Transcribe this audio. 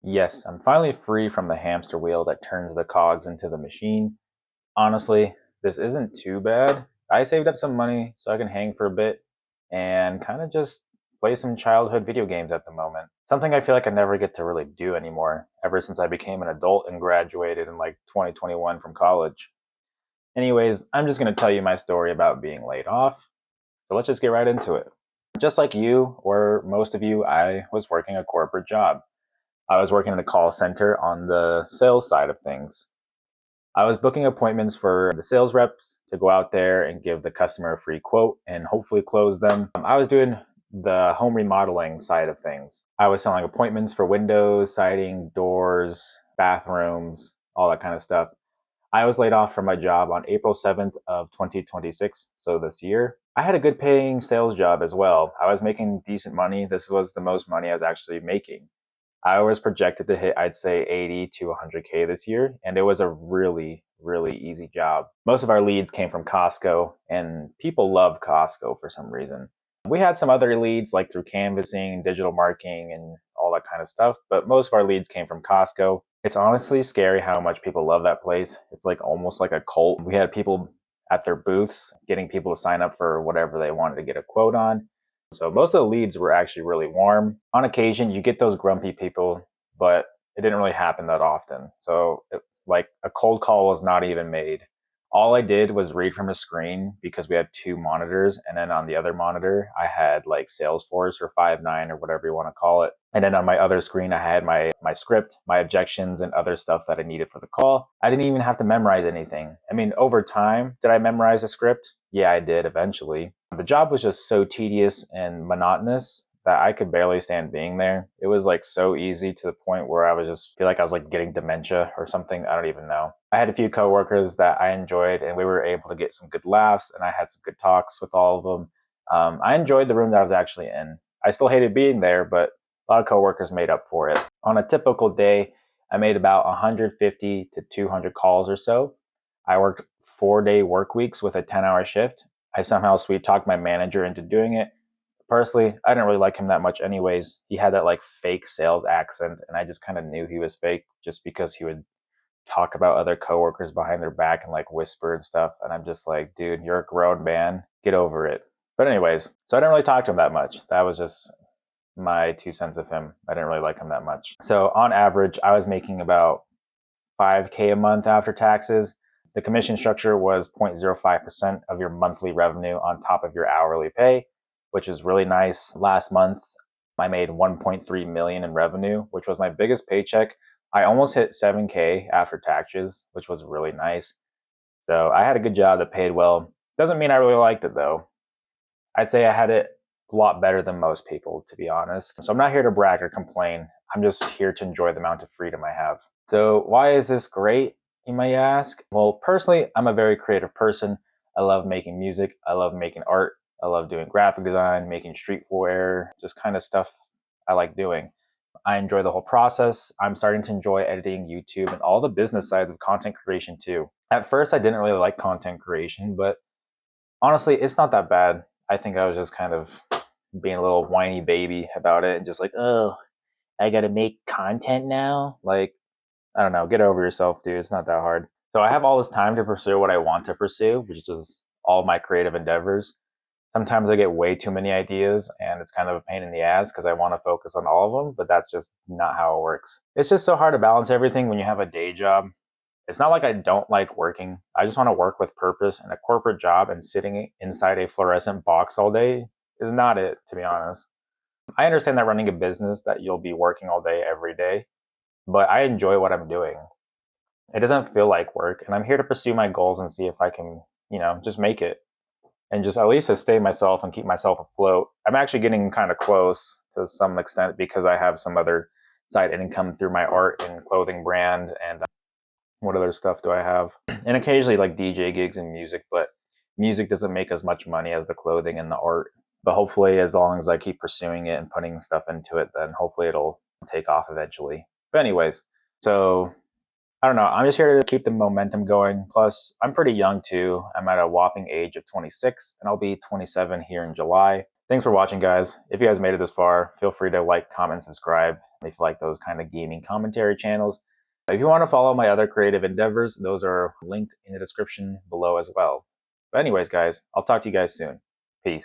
Yes, I'm finally free from the hamster wheel that turns the cogs into the machine. Honestly, this isn't too bad. I saved up some money so I can hang for a bit and kind of just play some childhood video games at the moment. Something I feel like I never get to really do anymore ever since I became an adult and graduated in like 2021 from college. Anyways, I'm just going to tell you my story about being laid off. So let's just get right into it. Just like you, or most of you, I was working a corporate job. I was working in a call center on the sales side of things. I was booking appointments for the sales reps to go out there and give the customer a free quote and hopefully close them. I was doing the home remodeling side of things. I was selling appointments for windows, siding, doors, bathrooms, all that kind of stuff. I was laid off from my job on April 7th of 2026, so this year. I had a good paying sales job as well. I was making decent money. This was the most money I was actually making. I was projected to hit, I'd say 80 to 100K this year, and it was a really, really easy job. Most of our leads came from Costco, and people love Costco for some reason. We had some other leads like through canvassing, digital marketing, and all that kind of stuff, but most of our leads came from Costco. It's honestly scary how much people love that place. It's like almost like a cult. We had people at their booths getting people to sign up for whatever they wanted to get a quote on. So most of the leads were actually really warm. On occasion, you get those grumpy people, but it didn't really happen that often. So like a cold call was not even made. All I did was read from a screen because we had two monitors. And then on the other monitor, I had like Salesforce or Five9 or whatever you want to call it. And then on my other screen, I had my script, my objections, and other stuff that I needed for the call. I didn't even have to memorize anything. I mean, over time, did I memorize a script? Yeah, I did eventually. The job was just so tedious and monotonous that I could barely stand being there. It was like so easy to the point where I was just feel like I was like getting dementia or something. I don't even know. I had a few coworkers that I enjoyed and we were able to get some good laughs and I had some good talks with all of them. I enjoyed the room that I was actually in. I still hated being there, but a lot of coworkers made up for it. On a typical day, I made about 150 to 200 calls or so. I worked 4-day work weeks with a 10-hour shift. I somehow sweet talked my manager into doing it. Personally, I didn't really like him that much anyways. He had that like fake sales accent and I just kind of knew he was fake just because he would talk about other coworkers behind their back and like whisper and stuff. And I'm just like, dude, you're a grown man. Get over it. But anyways, so I didn't really talk to him that much. That was just my 2 cents of him. I didn't really like him that much. So on average, I was making about 5K a month after taxes. The commission structure was 0.05% of your monthly revenue on top of your hourly pay, which is really nice. Last month, I made 1.3 million in revenue, which was my biggest paycheck. I almost hit 7K after taxes, which was really nice. So I had a good job that paid well. Doesn't mean I really liked it though. I'd say I had it a lot better than most people, to be honest. So I'm not here to brag or complain. I'm just here to enjoy the amount of freedom I have. So why is this great, you may ask? Well, personally, I'm a very creative person. I love making music. I love making art. I love doing graphic design, making streetwear, just kind of stuff I like doing. I enjoy the whole process. I'm starting to enjoy editing YouTube and all the business sides of content creation too. At first, I didn't really like content creation, but honestly, it's not that bad. I think I was just kind of being a little whiny baby about it and just like, oh, I gotta make content now. Like, I don't know, get over yourself, dude. It's not that hard. So I have all this time to pursue what I want to pursue, which is all my creative endeavors. Sometimes I get way too many ideas and it's kind of a pain in the ass because I want to focus on all of them, but that's just not how it works. It's just so hard to balance everything when you have a day job. It's not like I don't like working. I just want to work with purpose, and a corporate job and sitting inside a fluorescent box all day is not it, to be honest. I understand that running a business that you'll be working all day every day, but I enjoy what I'm doing. It doesn't feel like work, and I'm here to pursue my goals and see if I can, just make it and just at least sustain myself and keep myself afloat. I'm actually getting kind of close to some extent because I have some other side income through my art and clothing brand and what other stuff do I have? And occasionally like DJ gigs and music, but music doesn't make as much money as the clothing and the art. But hopefully as long as I keep pursuing it and putting stuff into it, then hopefully it'll take off eventually. But anyways, so I don't know. I'm just here to keep the momentum going. Plus, I'm pretty young too. I'm at a whopping age of 26 and I'll be 27 here in July. Thanks for watching, guys. If you guys made it this far, feel free to like, comment, subscribe if you like those kind of gaming commentary channels. If you want to follow my other creative endeavors, those are linked in the description below as well. But anyways, guys, I'll talk to you guys soon. Peace.